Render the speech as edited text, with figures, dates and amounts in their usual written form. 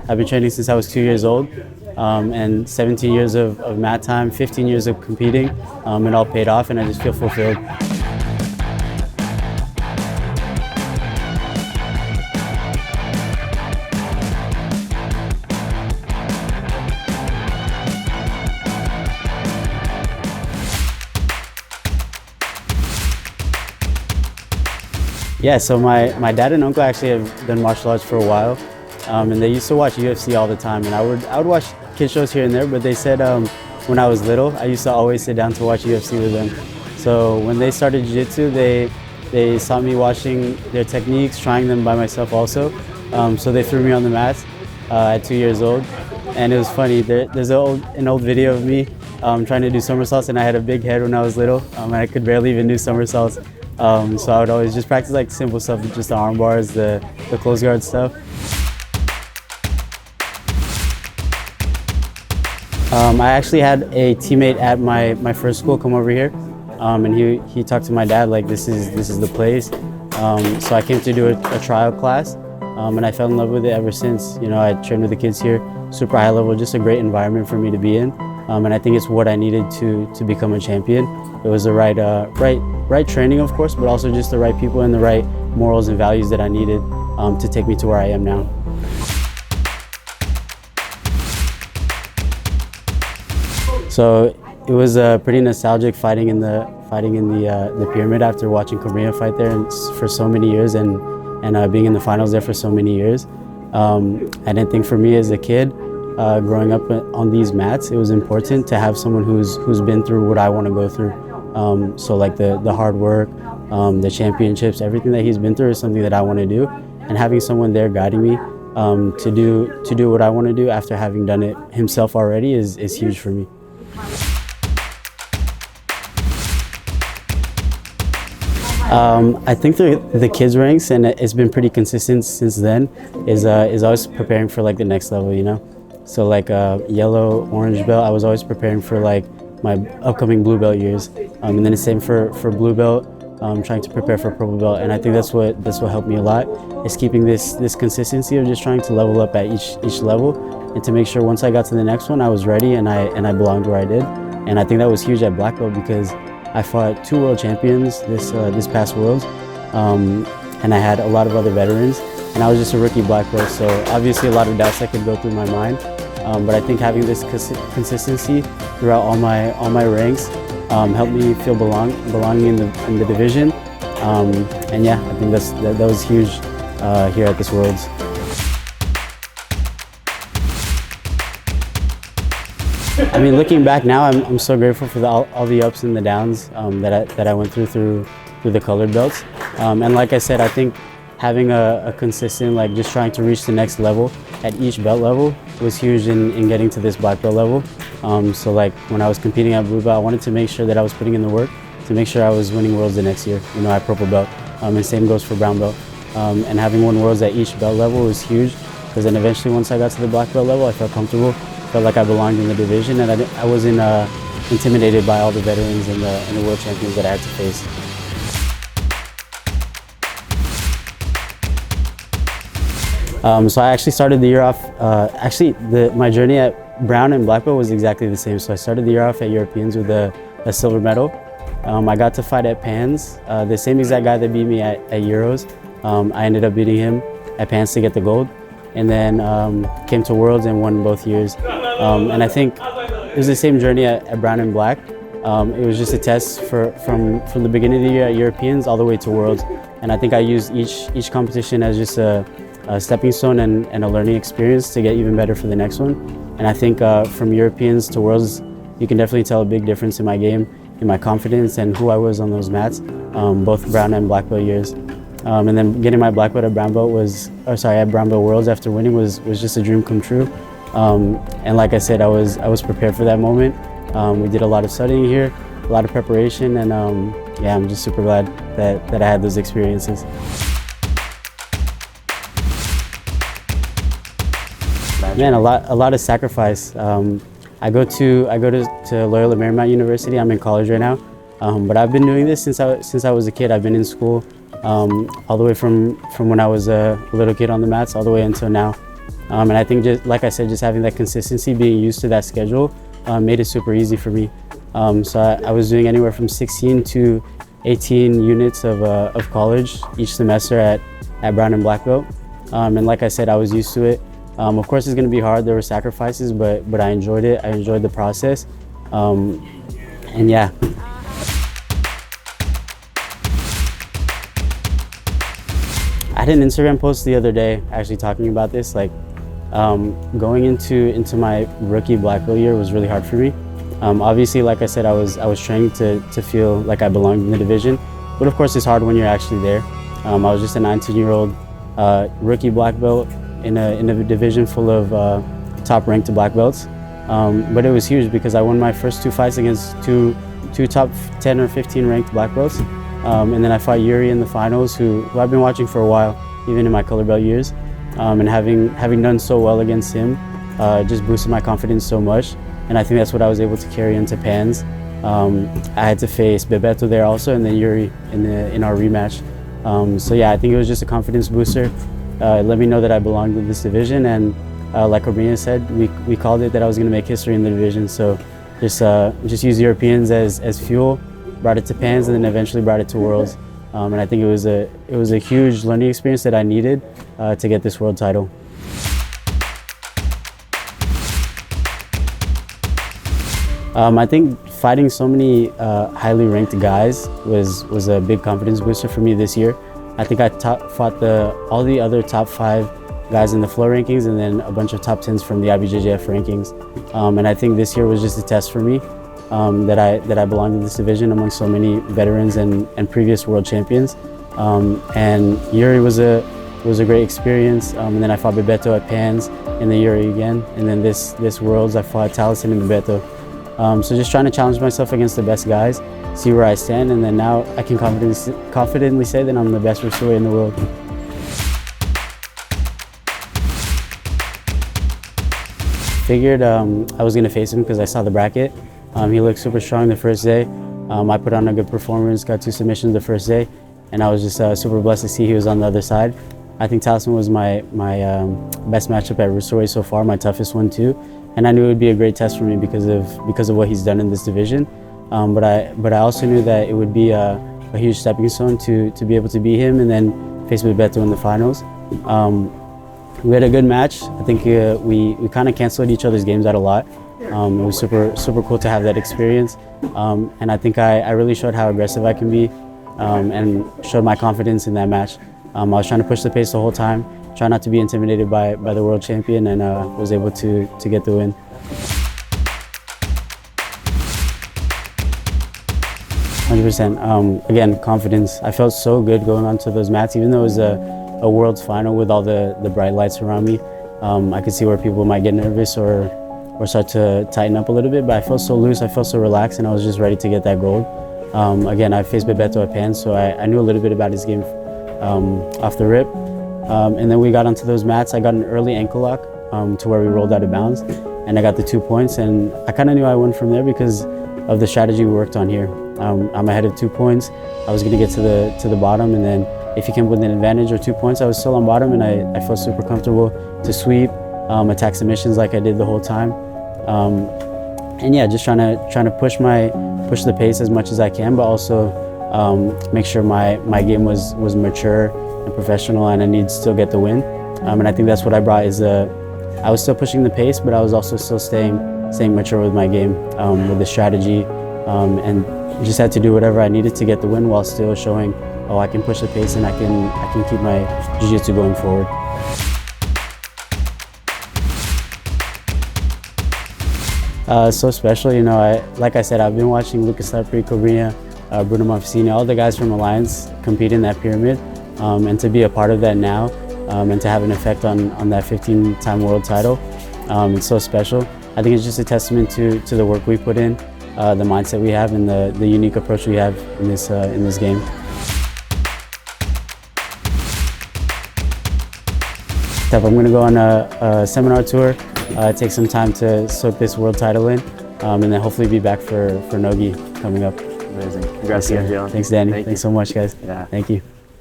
I've been training since I was 2 years old, and 17 years of mat time, 15 years of competing, it all paid off, and I just feel fulfilled. Yeah, so my dad and uncle actually have done martial arts for a while, and they used to watch UFC all the time, and I would watch kid shows here and there, but they said when I was little, I used to always sit down to watch UFC with them. So when they started Jiu-Jitsu, they saw me watching their techniques, trying them by myself also, so they threw me on the mats at 2 years old, and it was funny. There's an old video of me trying to do somersaults, and I had a big head when I was little, and I could barely even do somersaults. So I would always just practice like simple stuff, just the arm bars, the close guard stuff. I actually had a teammate at my first school come over here, and he talked to my dad like this is the place. So I came to do a trial class, and I fell in love with it ever since. You know, I trained with the kids here, super high level, just a great environment for me to be in. And I think it's what I needed to become a champion. It was the right training, of course, but also just the right people and the right morals and values that I needed to take me to where I am now. So it was pretty nostalgic fighting in the pyramid after watching Korea fight there for so many years and being in the finals there for so many years. I didn't think for me as a kid, growing up on these mats, it was important to have someone who's been through what I want to go through. So like the hard work, the championships, everything that he's been through is something that I want to do. And having someone there guiding me to do what I want to do after having done it himself already is huge for me. I think the kids ranks, and it's been pretty consistent since then, is always preparing for like the next level, you know? So like yellow, orange belt, I was always preparing for like my upcoming blue belt years. And then the same for blue belt, trying to prepare for purple belt. And I think that's what helped me a lot, is keeping this consistency of just trying to level up at each level, and to make sure once I got to the next one, I was ready and I belonged where I did. And I think that was huge at black belt because I fought 2 world champions this past Worlds, and I had a lot of other veterans, and I was just a rookie black belt, so obviously a lot of doubts that could go through my mind. But I think having this consistency throughout all my ranks helped me feel belonging in the division, and yeah, I think that was huge here at this Worlds. I mean, looking back now, I'm so grateful for all the ups and the downs that I went through the colored belts. And like I said, I think having a consistent, like just trying to reach the next level at each belt level was huge in getting to this black belt level. So like when I was competing at blue belt, I wanted to make sure that I was putting in the work to make sure I was winning Worlds the next year, you know, at purple belt. And same goes for brown belt. And having won Worlds at each belt level was huge, because then eventually once I got to the black belt level, I felt comfortable, felt like I belonged in the division, and I wasn't intimidated by all the veterans and the world champions that I had to face. So I actually started the year off, my journey at brown and black belt was exactly the same. So I started the year off at Europeans with a silver medal. I got to fight at Pans, the same exact guy that beat me at Euros. I ended up beating him at Pans to get the gold, and then came to Worlds and won both years. And I think it was the same journey at brown and black. It was just a test from the beginning of the year at Europeans all the way to Worlds. And I think I used each competition as just a stepping stone and a learning experience to get even better for the next one. And I think from Europeans to Worlds, you can definitely tell a big difference in my game, in my confidence, and who I was on those mats, both brown and black belt years. And then getting my black belt at brown belt at brown belt Worlds after winning was just a dream come true. And like I said, I was prepared for that moment. We did a lot of studying here, a lot of preparation, and yeah, I'm just super glad that I had those experiences. Man, a lot of sacrifice. I go to Loyola Marymount University. I'm in college right now, but I've been doing this since I was a kid. I've been in school all the way from when I was a little kid on the mats all the way until now. And I think, just like I said, just having that consistency, being used to that schedule, made it super easy for me. So I was doing anywhere from 16 to 18 units of college each semester at brown and black belt. And like I said, I was used to it. Of course, it's going to be hard. There were sacrifices, but I enjoyed it. I enjoyed the process. And yeah. I had an Instagram post the other day actually talking about this. Like, going into my rookie black belt year was really hard for me. Obviously, like I said, I was training to feel like I belonged in the division, but of course it's hard when you're actually there. I was just a 19-year-old rookie black belt in a division full of top-ranked black belts. But it was huge because I won my first 2 fights against two top 10 or 15 ranked black belts. And then I fought Yuri in the finals, who I've been watching for a while, even in my color belt years. And having done so well against him just boosted my confidence so much. And I think that's what I was able to carry into Pans. I had to face Bebeto there also, and then Yuri in our rematch. So yeah, I think it was just a confidence booster. It let me know that I belonged in this division, and like Corbina said, we called it that I was going to make history in the division. So just use Europeans as fuel, brought it to Pans, and then eventually brought it to Worlds. And I think it was a huge learning experience that I needed to get this world title. I think fighting so many highly ranked guys was a big confidence booster for me this year. I think I fought all the other top 5 guys in the floor rankings, and then a bunch of top 10s from the IBJJF rankings. And I think this year was just a test for me that I belonged in this division among so many veterans and previous world champions. And Yuri was a great experience. And then I fought Bebeto at Pans, and then Yuri again. And then this Worlds I fought Taliesin and Bebeto. So just trying to challenge myself against the best guys, see where I stand, and then now I can confidently say that I'm the best Roosterweight in the world. Figured I was going to face him because I saw the bracket. He looked super strong the first day. I put on a good performance, got 2 submissions the first day, and I was just super blessed to see he was on the other side. I think Taliesin was my best matchup at Roosterweight so far, my toughest one too. And I knew it would be a great test for me because of what he's done in this division. But I also knew that it would be a huge stepping stone to be able to beat him and then face Bebeto in the finals. We had a good match. I think we kind of canceled each other's games out a lot. It was super cool to have that experience. And I think I really showed how aggressive I can be and showed my confidence in that match. I was trying to push the pace the whole time, try not to be intimidated by the world champion, and was able to get the win. Again, confidence. I felt so good going onto those mats, even though it was a world's final with all the bright lights around me. I could see where people might get nervous or start to tighten up a little bit, but I felt so loose, I felt so relaxed, and I was just ready to get that gold. Again, I faced Bebeto at Pans, so I knew a little bit about his game off the rip. And then we got onto those mats. I got an early ankle lock to where we rolled out of bounds, and I got the 2 points, and I kind of knew I won from there because of the strategy we worked on here. I'm ahead of 2 points. I was going to get to the bottom, and then if he came with an advantage or 2 points, I was still on bottom, and I felt super comfortable to sweep, attack submissions like I did the whole time. And yeah, just trying to push the pace as much as I can, but also make sure my game was mature and professional, and I need to still get the win. And I think that's what I brought is I was still pushing the pace, but I was also still staying mature with my game, with the strategy, and just had to do whatever I needed to get the win while still showing, oh, I can push the pace and I can keep my jiu-jitsu going forward. So special, you know, like I said, I've been watching Lucas Lepri, Cobrina, Bruno Monfessini, all the guys from Alliance compete in that pyramid, and to be a part of that now, and to have an effect on that 15-time world title, it's so special. I think it's just a testament to the work we put in, the mindset we have, and the unique approach we have in this game. I'm going to go on a seminar tour, take some time to soak this world title in, and then hopefully be back for Nogi coming up. Amazing. Congrats again, Jalen. Thanks, Danny. Thanks so much, guys. Yeah. Thank you.